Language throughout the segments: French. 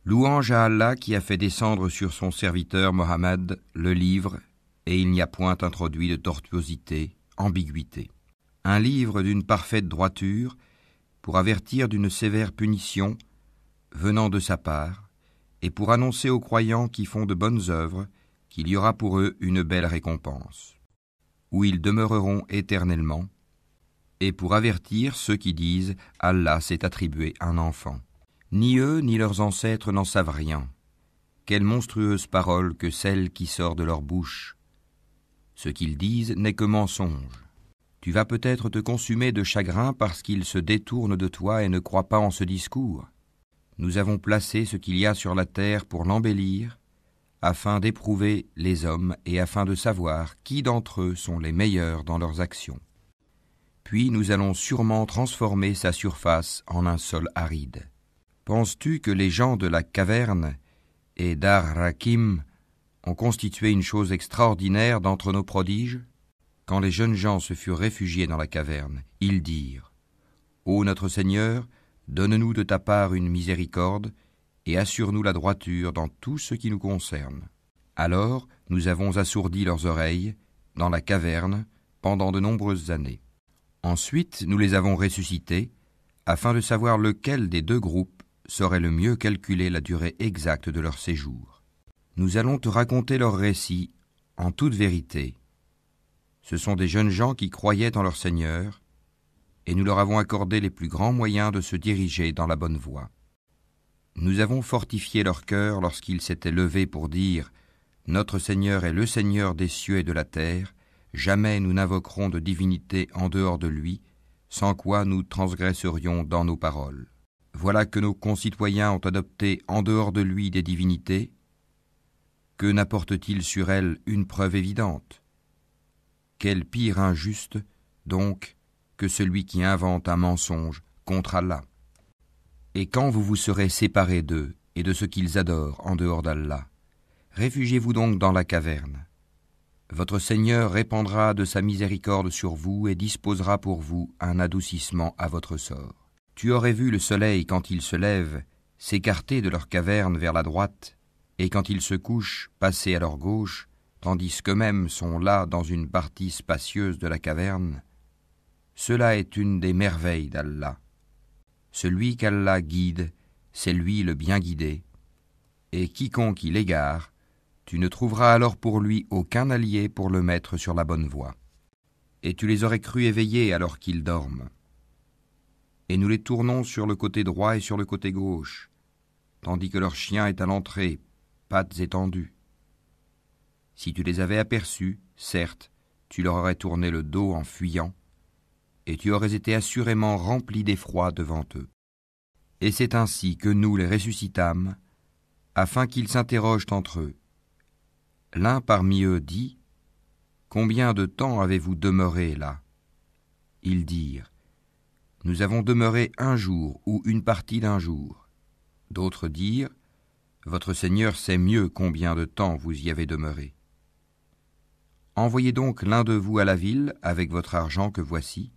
Louange à Allah qui a fait descendre sur son serviteur Mohammed le livre, et il n'y a point introduit de tortuosité, ambiguïté. Un livre d'une parfaite droiture, pour avertir d'une sévère punition venant de sa part, et pour annoncer aux croyants qui font de bonnes œuvres qu'il y aura pour eux une belle récompense, où ils demeureront éternellement, et pour avertir ceux qui disent « Allah s'est attribué un enfant ». Ni eux ni leurs ancêtres n'en savent rien. Quelle monstrueuse parole que celle qui sort de leur bouche. Ce qu'ils disent n'est que mensonge. Tu vas peut-être te consumer de chagrin parce qu'ils se détournent de toi et ne croient pas en ce discours. Nous avons placé ce qu'il y a sur la terre pour l'embellir, afin d'éprouver les hommes et afin de savoir qui d'entre eux sont les meilleurs dans leurs actions. Puis nous allons sûrement transformer sa surface en un sol aride. Penses-tu que les gens de la caverne et d'Ar-Rakim ont constitué une chose extraordinaire d'entre nos prodiges? Quand les jeunes gens se furent réfugiés dans la caverne, ils dirent « Ô notre Seigneur, donne-nous de ta part une miséricorde et assure-nous la droiture dans tout ce qui nous concerne. » Alors nous avons assourdi leurs oreilles dans la caverne pendant de nombreuses années. Ensuite nous les avons ressuscités afin de savoir lequel des deux groupes saurait le mieux calculer la durée exacte de leur séjour. Nous allons te raconter leur récit en toute vérité. Ce sont des jeunes gens qui croyaient en leur Seigneur, et nous leur avons accordé les plus grands moyens de se diriger dans la bonne voie. Nous avons fortifié leur cœur lorsqu'ils s'étaient levés pour dire « Notre Seigneur est le Seigneur des cieux et de la terre, jamais nous n'invoquerons de divinité en dehors de lui, sans quoi nous transgresserions dans nos paroles. » Voilà que nos concitoyens ont adopté en dehors de lui des divinités. Que n'apporte-t-il sur elles une preuve évidente? Quel pire injuste, donc, que celui qui invente un mensonge contre Allah. Et quand vous vous serez séparés d'eux et de ce qu'ils adorent en dehors d'Allah, réfugiez-vous donc dans la caverne. Votre Seigneur répandra de sa miséricorde sur vous et disposera pour vous un adoucissement à votre sort. Tu aurais vu le soleil quand il se lève s'écarter de leur caverne vers la droite, et quand il se couche passer à leur gauche, tandis qu'eux-mêmes sont là dans une partie spacieuse de la caverne. Cela est une des merveilles d'Allah. Celui qu'Allah guide, c'est lui le bien guidé, et quiconque il égare, tu ne trouveras alors pour lui aucun allié pour le mettre sur la bonne voie. Et tu les aurais crus éveillés alors qu'ils dorment. Et nous les tournons sur le côté droit et sur le côté gauche, tandis que leur chien est à l'entrée, pattes étendues. Si tu les avais aperçus, certes, tu leur aurais tourné le dos en fuyant, et tu aurais été assurément rempli d'effroi devant eux. Et c'est ainsi que nous les ressuscitâmes, afin qu'ils s'interrogent entre eux. L'un parmi eux dit « Combien de temps avez-vous demeuré là ?» Ils dirent « Nous avons demeuré un jour ou une partie d'un jour. » D'autres dirent « Votre Seigneur sait mieux combien de temps vous y avez demeuré. » Envoyez donc l'un de vous à la ville avec votre argent que voici,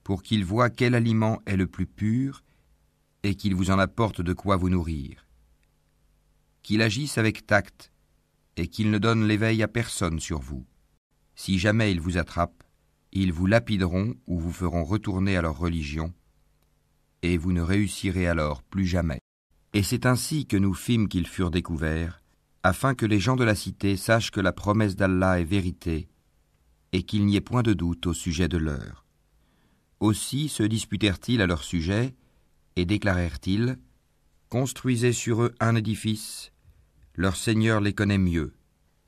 pour qu'il voie quel aliment est le plus pur et qu'il vous en apporte de quoi vous nourrir. Qu'il agisse avec tact et qu'il ne donne l'éveil à personne sur vous. Si jamais ils vous attrapent, ils vous lapideront ou vous feront retourner à leur religion, et vous ne réussirez alors plus jamais. Et c'est ainsi que nous fîmes qu'ils furent découverts, afin que les gens de la cité sachent que la promesse d'Allah est vérité, et qu'il n'y ait point de doute au sujet de l'heure. Aussi se disputèrent-ils à leur sujet, et déclarèrent-ils, « Construisez sur eux un édifice, leur Seigneur les connaît mieux. »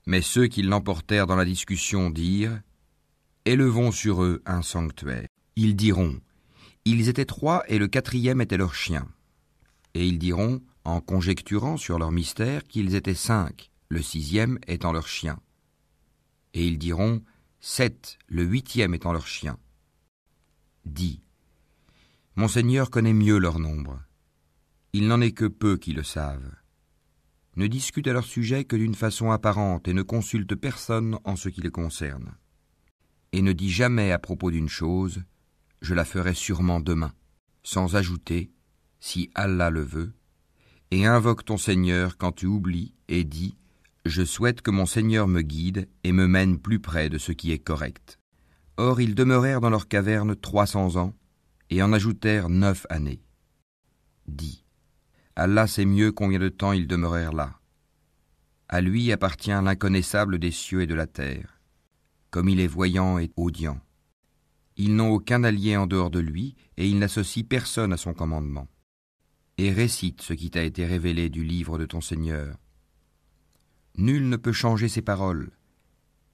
Mais ceux qui l'emportèrent dans la discussion dirent, « Élevons sur eux un sanctuaire. » Ils diront, « Ils étaient 3 et le 4e était leur chien. » Et ils diront, en conjecturant sur leur mystère, qu'ils étaient 5, le 6e étant leur chien. Et ils diront, 7, le 8e étant leur chien. Dis, « Mon Seigneur connaît mieux leur nombre. Il n'en est que peu qui le savent. Ne discute à leur sujet que d'une façon apparente et ne consulte personne en ce qui les concerne. Et ne dis jamais à propos d'une chose, je la ferai sûrement demain, sans ajouter, si Allah le veut, et invoque ton Seigneur quand tu oublies et dis « Je souhaite que mon Seigneur me guide et me mène plus près de ce qui est correct. » Or ils demeurèrent dans leur caverne 300 ans et en ajoutèrent 9 années. Dis « Allah sait mieux combien de temps ils demeurèrent là. À lui appartient l'inconnaissable des cieux et de la terre, comme il est voyant et audient. Ils n'ont aucun allié en dehors de lui et il n'associe personne à son commandement. Et récite ce qui t'a été révélé du livre de ton Seigneur. Nul ne peut changer ses paroles,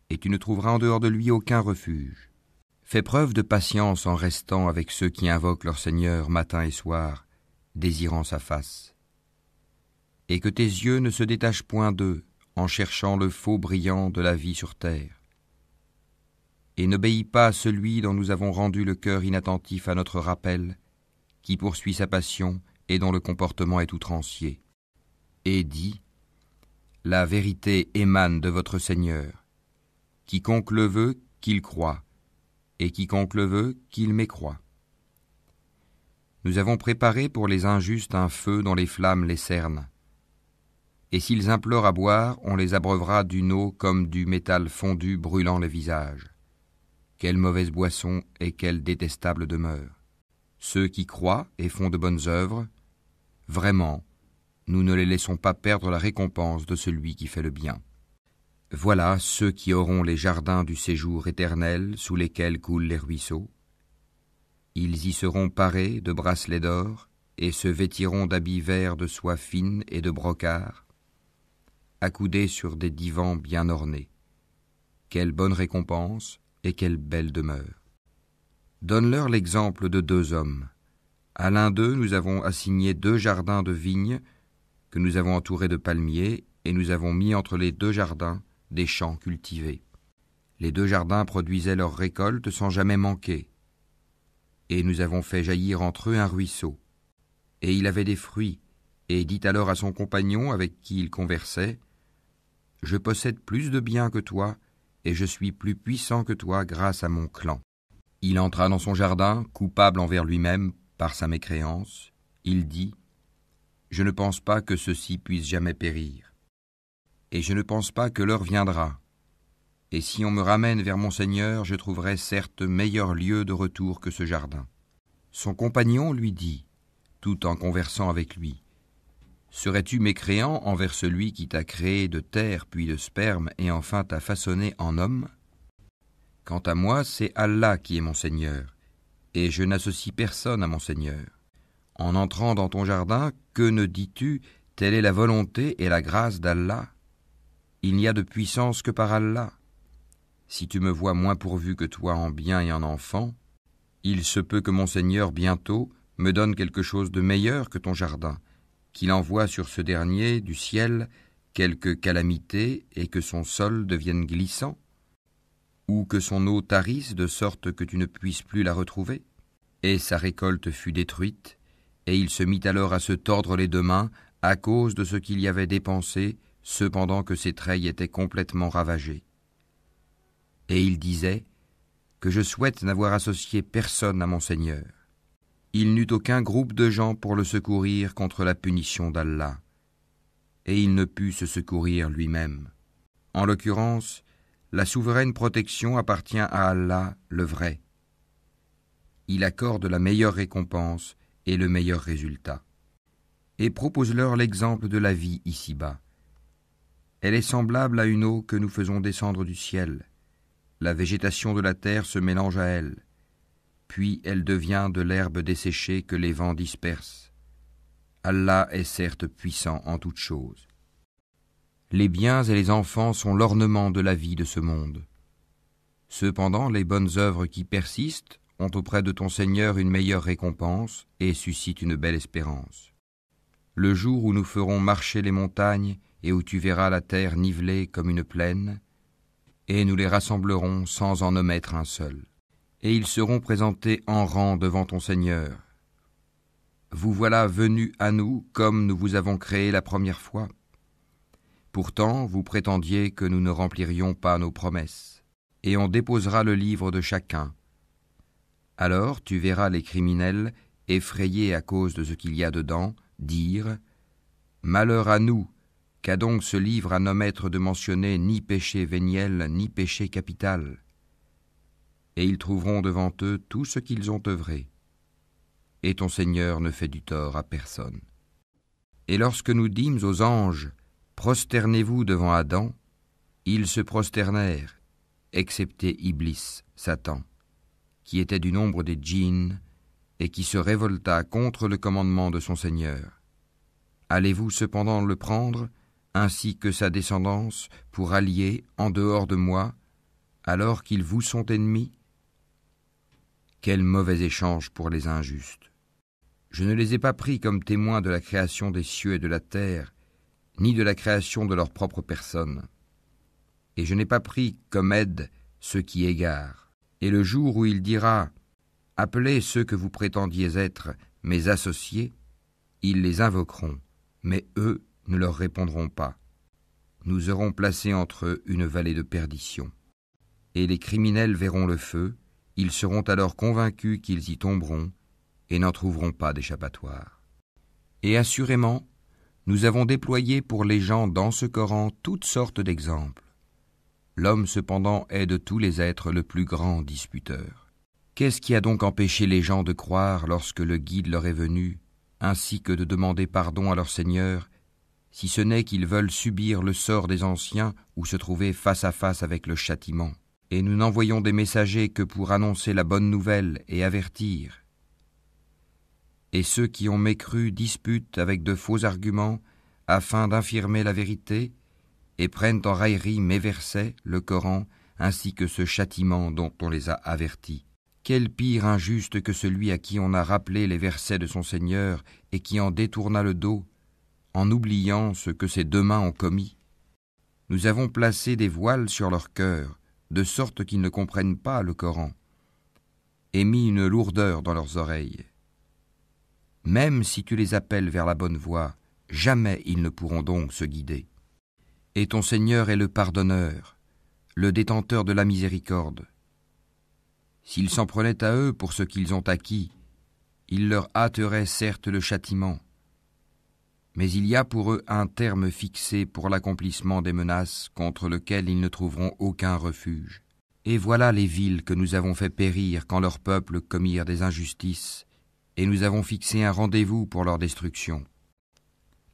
et tu ne trouveras en dehors de lui aucun refuge. Fais preuve de patience en restant avec ceux qui invoquent leur Seigneur matin et soir, désirant sa face. Et que tes yeux ne se détachent point d'eux, en cherchant le faux brillant de la vie sur terre. Et n'obéis pas à celui dont nous avons rendu le cœur inattentif à notre rappel, qui poursuit sa passion et dont le comportement est outrancier. Et dis, la vérité émane de votre Seigneur. Quiconque le veut, qu'il croie, et quiconque le veut, qu'il mécroie. Nous avons préparé pour les injustes un feu dont les flammes les cernent. Et s'ils implorent à boire, on les abreuvera d'une eau comme du métal fondu brûlant le visage. Quelle mauvaise boisson et quelle détestable demeure. Ceux qui croient et font de bonnes œuvres, vraiment, nous ne les laissons pas perdre la récompense de celui qui fait le bien. Voilà ceux qui auront les jardins du séjour éternel sous lesquels coulent les ruisseaux. Ils y seront parés de bracelets d'or et se vêtiront d'habits verts de soie fine et de brocart, accoudés sur des divans bien ornés. Quelle bonne récompense et quelle belle demeure. Donne-leur l'exemple de 2 hommes. À l'un d'eux, nous avons assigné 2 jardins de vignes que nous avons entourés de palmiers et nous avons mis entre les 2 jardins des champs cultivés. Les 2 jardins produisaient leurs récoltes sans jamais manquer. Et nous avons fait jaillir entre eux un ruisseau. Et il avait des fruits, et dit alors à son compagnon avec qui il conversait, « Je possède plus de biens que toi, et je suis plus puissant que toi grâce à mon clan. » Il entra dans son jardin, coupable envers lui-même par sa mécréance. Il dit, « Je ne pense pas que ceci puisse jamais périr. Et je ne pense pas que l'heure viendra. Et si on me ramène vers mon Seigneur, je trouverai certes meilleur lieu de retour que ce jardin. » Son compagnon lui dit, tout en conversant avec lui, « Serais-tu mécréant envers celui qui t'a créé de terre puis de sperme et enfin t'a façonné en homme ? Quant à moi, c'est Allah qui est mon Seigneur, et je n'associe personne à mon Seigneur. En entrant dans ton jardin, que ne dis-tu, telle est la volonté et la grâce d'Allah ? Il n'y a de puissance que par Allah. Si tu me vois moins pourvu que toi en biens et en enfants, il se peut que mon Seigneur bientôt me donne quelque chose de meilleur que ton jardin, qu'il envoie sur ce dernier du ciel quelque calamité et que son sol devienne glissant, ou que son eau tarisse de sorte que tu ne puisses plus la retrouver. » Et sa récolte fut détruite, et il se mit alors à se tordre les 2 mains à cause de ce qu'il y avait dépensé, cependant que ses treilles étaient complètement ravagées. Et il disait, « Que je souhaite n'avoir associé personne à mon Seigneur. » Il n'eut aucun groupe de gens pour le secourir contre la punition d'Allah, et il ne put se secourir lui-même. En l'occurrence, la souveraine protection appartient à Allah, le vrai. Il accorde la meilleure récompense et le meilleur résultat. Et propose-leur l'exemple de la vie ici-bas. Elle est semblable à une eau que nous faisons descendre du ciel. La végétation de la terre se mélange à elle. Puis elle devient de l'herbe desséchée que les vents dispersent. Allah est certes puissant en toutes choses. Les biens et les enfants sont l'ornement de la vie de ce monde. Cependant, les bonnes œuvres qui persistent ont auprès de ton Seigneur une meilleure récompense et suscitent une belle espérance. Le jour où nous ferons marcher les montagnes et où tu verras la terre nivelée comme une plaine, et nous les rassemblerons sans en omettre un seul. Et ils seront présentés en rang devant ton Seigneur. Vous voilà venus à nous comme nous vous avons créé la première fois. Pourtant, vous prétendiez que nous ne remplirions pas nos promesses. Et on déposera le livre de chacun. Alors tu verras les criminels, effrayés à cause de ce qu'il y a dedans, dire Malheur à nous, qu'a donc ce livre à nos maîtres de mentionner ni péché véniel, ni péché capital. Et ils trouveront devant eux tout ce qu'ils ont œuvré. Et ton Seigneur ne fait du tort à personne. Et lorsque nous dîmes aux anges, prosternez-vous devant Adam, ils se prosternèrent, excepté Iblis, Satan, qui était du nombre des djinns et qui se révolta contre le commandement de son Seigneur. Allez-vous cependant le prendre, ainsi que sa descendance, pour allier en dehors de moi, alors qu'ils vous sont ennemis? Quel mauvais échange pour les injustes! Je ne les ai pas pris comme témoins de la création des cieux et de la terre, ni de la création de leur propre personne. Et je n'ai pas pris comme aide ceux qui égarent. Et le jour où il dira « Appelez ceux que vous prétendiez être mes associés », ils les invoqueront, mais eux ne leur répondront pas. Nous aurons placé entre eux une vallée de perdition. Et les criminels verront le feu, ils seront alors convaincus qu'ils y tomberont et n'en trouveront pas d'échappatoire. Et assurément, nous avons déployé pour les gens dans ce Coran toutes sortes d'exemples. L'homme cependant est de tous les êtres le plus grand disputeur. Qu'est-ce qui a donc empêché les gens de croire lorsque le guide leur est venu, ainsi que de demander pardon à leur Seigneur, si ce n'est qu'ils veulent subir le sort des anciens ou se trouver face à face avec le châtiment? Et nous n'envoyons des messagers que pour annoncer la bonne nouvelle et avertir. Et ceux qui ont mécru disputent avec de faux arguments afin d'infirmer la vérité et prennent en raillerie mes versets, le Coran, ainsi que ce châtiment dont on les a avertis. Quel pire injuste que celui à qui on a rappelé les versets de son Seigneur et qui en détourna le dos, en oubliant ce que ses deux mains ont commis. Nous avons placé des voiles sur leur cœur, de sorte qu'ils ne comprennent pas le Coran, et mis une lourdeur dans leurs oreilles. Même si tu les appelles vers la bonne voie, jamais ils ne pourront donc se guider. Et ton Seigneur est le pardonneur, le détenteur de la miséricorde. S'ils s'en prenaient à eux pour ce qu'ils ont acquis, il leur hâterait certes le châtiment. Mais il y a pour eux un terme fixé pour l'accomplissement des menaces contre lequel ils ne trouveront aucun refuge. Et voilà les villes que nous avons fait périr quand leurs peuples commirent des injustices, et nous avons fixé un rendez-vous pour leur destruction.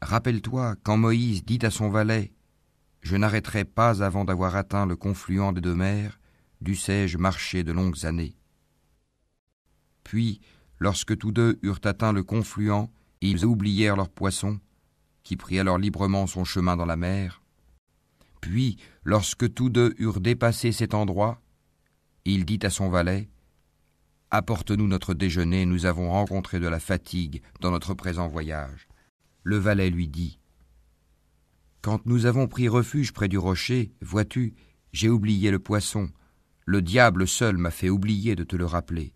Rappelle-toi quand Moïse dit à son valet « Je n'arrêterai pas avant d'avoir atteint le confluent des deux mers, dussé-je marcher de longues années. » Puis, lorsque tous deux eurent atteint le confluent, ils oublièrent leur poisson, qui prit alors librement son chemin dans la mer. Puis, lorsque tous deux eurent dépassé cet endroit, il dit à son valet « Apporte-nous notre déjeuner, nous avons rencontré de la fatigue dans notre présent voyage. » Le valet lui dit « Quand nous avons pris refuge près du rocher, vois-tu, j'ai oublié le poisson. Le diable seul m'a fait oublier de te le rappeler.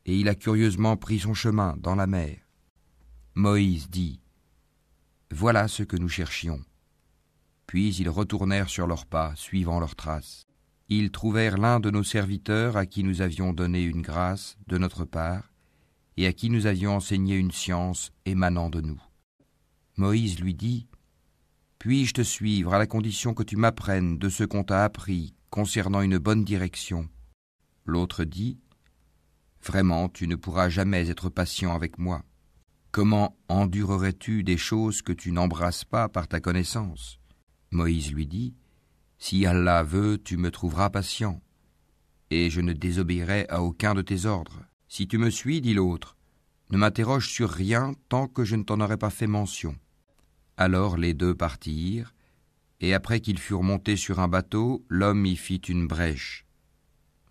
Et il a curieusement pris son chemin dans la mer. » Moïse dit « Voilà ce que nous cherchions. » Puis ils retournèrent sur leurs pas, suivant leurs traces. Ils trouvèrent l'un de nos serviteurs à qui nous avions donné une grâce de notre part et à qui nous avions enseigné une science émanant de nous. Moïse lui dit « Puis-je te suivre à la condition que tu m'apprennes de ce qu'on t'a appris concernant une bonne direction ?» L'autre dit « Vraiment, tu ne pourras jamais être patient avec moi. Comment endurerais-tu des choses que tu n'embrasses pas par ta connaissance ?» Moïse lui dit « Si Allah veut, tu me trouveras patient, et je ne désobéirai à aucun de tes ordres. Si tu me suis, dit l'autre, ne m'interroge sur rien tant que je ne t'en aurai pas fait mention. » Alors les deux partirent, et après qu'ils furent montés sur un bateau, l'homme y fit une brèche.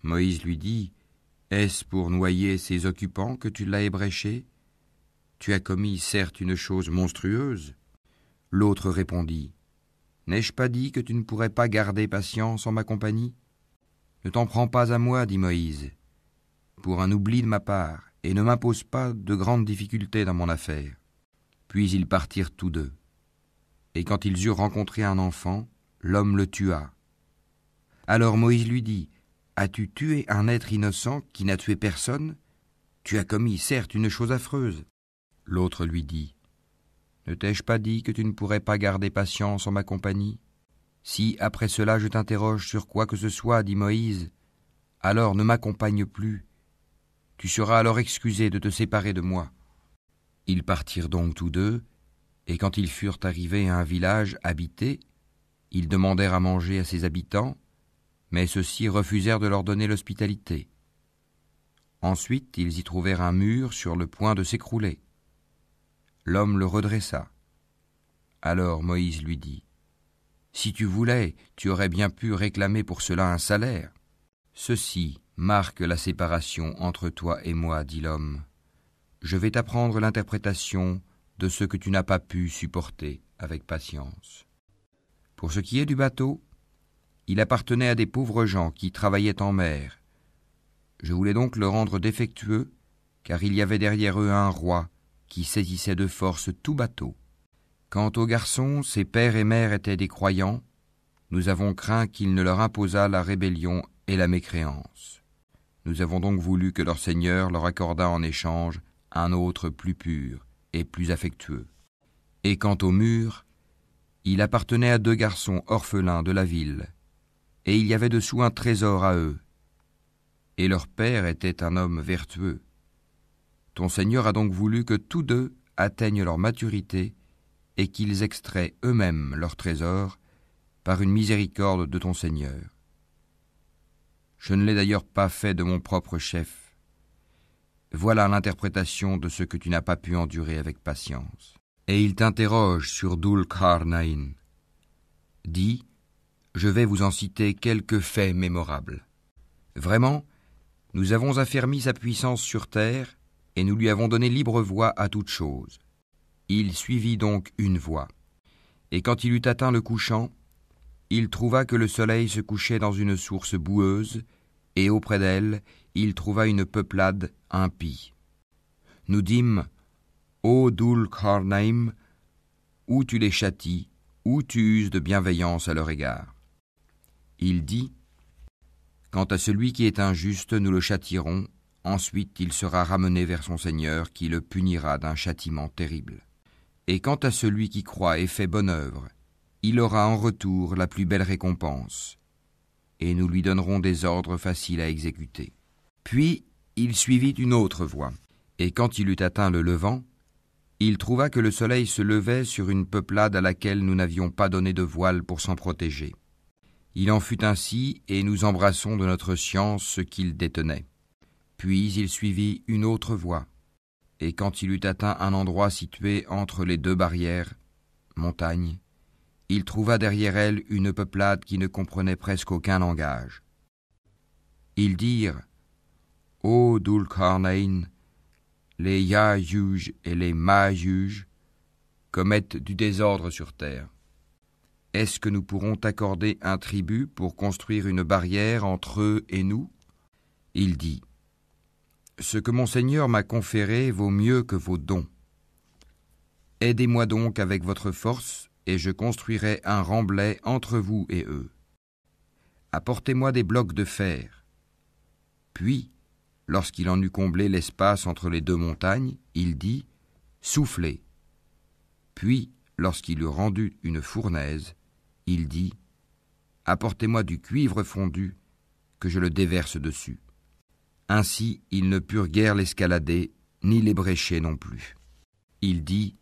Moïse lui dit « Est-ce pour noyer ces occupants que tu l'as ébréché ? Tu as commis certes une chose monstrueuse. » L'autre répondit « N'ai-je pas dit que tu ne pourrais pas garder patience en ma compagnie ? Ne t'en prends pas à moi, dit Moïse, pour un oubli de ma part, et ne m'impose pas de grandes difficultés dans mon affaire. » Puis ils partirent tous deux. Et quand ils eurent rencontré un enfant, l'homme le tua. Alors Moïse lui dit « As-tu tué un être innocent qui n'a tué personne ? Tu as commis certes une chose affreuse. » L'autre lui dit Ne t'ai-je pas dit que tu ne pourrais pas garder patience en ma compagnie? Si, après cela, je t'interroge sur quoi que ce soit, dit Moïse, alors ne m'accompagne plus. Tu seras alors excusé de te séparer de moi. » Ils partirent donc tous deux, et quand ils furent arrivés à un village habité, ils demandèrent à manger à ses habitants, mais ceux-ci refusèrent de leur donner l'hospitalité. Ensuite, ils y trouvèrent un mur sur le point de s'écrouler. L'homme le redressa. Alors Moïse lui dit : « Si tu voulais, tu aurais bien pu réclamer pour cela un salaire. » « Ceci marque la séparation entre toi et moi, dit l'homme. Je vais t'apprendre l'interprétation de ce que tu n'as pas pu supporter avec patience. Pour ce qui est du bateau, il appartenait à des pauvres gens qui travaillaient en mer. Je voulais donc le rendre défectueux, car il y avait derrière eux un roi qui saisissait de force tout bateau. Quant aux garçons, ses pères et mères étaient des croyants. Nous avons craint qu'il ne leur imposât la rébellion et la mécréance. Nous avons donc voulu que leur Seigneur leur accordât en échange un autre plus pur et plus affectueux. Et quant au mur, il appartenait à 2 garçons orphelins de la ville, et il y avait dessous un trésor à eux. Et leur père était un homme vertueux. Ton Seigneur a donc voulu que tous 2 atteignent leur maturité et qu'ils extraient eux-mêmes leur trésor par une miséricorde de ton Seigneur. Je ne l'ai d'ailleurs pas fait de mon propre chef. Voilà l'interprétation de ce que tu n'as pas pu endurer avec patience. Et il t'interroge sur Dhul-Qarnayn. Dis, je vais vous en citer quelques faits mémorables. Vraiment, nous avons affermi sa puissance sur terre et nous lui avons donné libre voie à toute chose. Il suivit donc une voie. Et quand il eut atteint le couchant, il trouva que le soleil se couchait dans une source boueuse, et auprès d'elle, il trouva une peuplade impie. Nous dîmes : Ô Dhul-Qarnayn, ou tu les châties, ou tu uses de bienveillance à leur égard. Il dit : Quant à celui qui est injuste, nous le châtierons, ensuite il sera ramené vers son Seigneur, qui le punira d'un châtiment terrible. Et quant à celui qui croit et fait bonne œuvre, il aura en retour la plus belle récompense, et nous lui donnerons des ordres faciles à exécuter. Puis il suivit une autre voie, et quand il eut atteint le levant, il trouva que le soleil se levait sur une peuplade à laquelle nous n'avions pas donné de voile pour s'en protéger. Il en fut ainsi, et nous embrassons de notre science ce qu'il détenait. Puis il suivit une autre voie, et quand il eut atteint un endroit situé entre les 2 barrières, montagnes, il trouva derrière elle une peuplade qui ne comprenait presque aucun langage. Ils dirent : Ô Dhul-Qarnayn, les Ya'juj et les Ma'juj commettent du désordre sur terre. Est-ce que nous pourrons t'accorder un tribut pour construire une barrière entre eux et nous ? Il dit : Ce que mon Seigneur m'a conféré vaut mieux que vos dons. Aidez-moi donc avec votre force, et je construirai un remblai entre vous et eux. Apportez-moi des blocs de fer. Puis, lorsqu'il en eut comblé l'espace entre les 2 montagnes, il dit : Soufflez. Puis, lorsqu'il eut rendu une fournaise, il dit : Apportez-moi du cuivre fondu, que je le déverse dessus. Ainsi, ils ne purent guère l'escalader, ni l'ébrécher non plus. Il dit :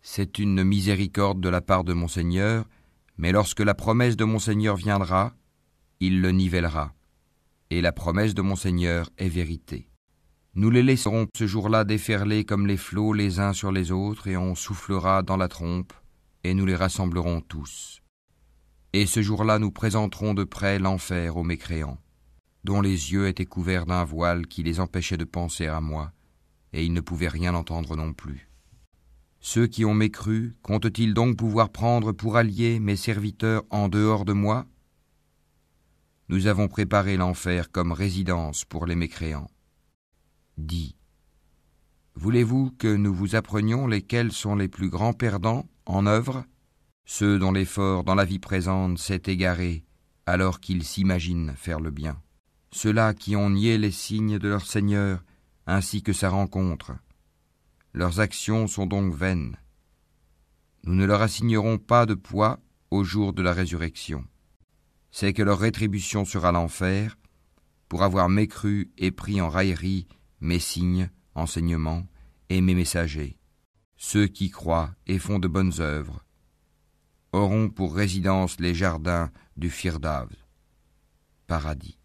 C'est une miséricorde de la part de mon Seigneur, mais lorsque la promesse de mon Seigneur viendra, il le nivellera. Et la promesse de mon Seigneur est vérité. Nous les laisserons ce jour-là déferler comme les flots les uns sur les autres, et on soufflera dans la trompe, et nous les rassemblerons tous. Et ce jour-là nous présenterons de près l'enfer aux mécréants, dont les yeux étaient couverts d'un voile qui les empêchait de penser à moi, et ils ne pouvaient rien entendre non plus. Ceux qui ont mécru, comptent-ils donc pouvoir prendre pour alliés mes serviteurs en dehors de moi ? Nous avons préparé l'enfer comme résidence pour les mécréants. Dis, voulez-vous que nous vous apprenions lesquels sont les plus grands perdants en œuvre ? Ceux dont l'effort dans la vie présente s'est égaré alors qu'ils s'imaginent faire le bien. Ceux-là qui ont nié les signes de leur Seigneur ainsi que sa rencontre. Leurs actions sont donc vaines. nous ne leur assignerons pas de poids au jour de la résurrection. C'est que leur rétribution sera l'enfer, pour avoir mécru et pris en raillerie mes signes, enseignements et mes messagers. Ceux qui croient et font de bonnes œuvres auront pour résidence les jardins du Firdav, paradis,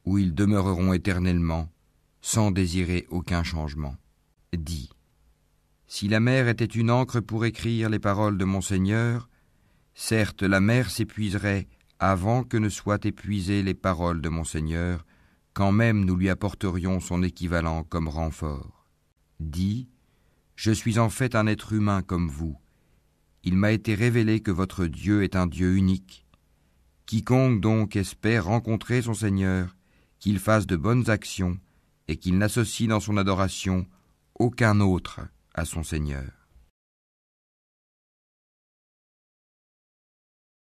où ils demeureront éternellement, sans désirer aucun changement. Dis, si la mer était une encre pour écrire les paroles de mon Seigneur, certes la mer s'épuiserait avant que ne soient épuisées les paroles de mon Seigneur, quand même nous lui apporterions son équivalent comme renfort. Dis, je suis en fait un être humain comme vous. Il m'a été révélé que votre Dieu est un Dieu unique. Quiconque donc espère rencontrer son Seigneur, qu'il fasse de bonnes actions et qu'il n'associe dans son adoration aucun autre à son Seigneur.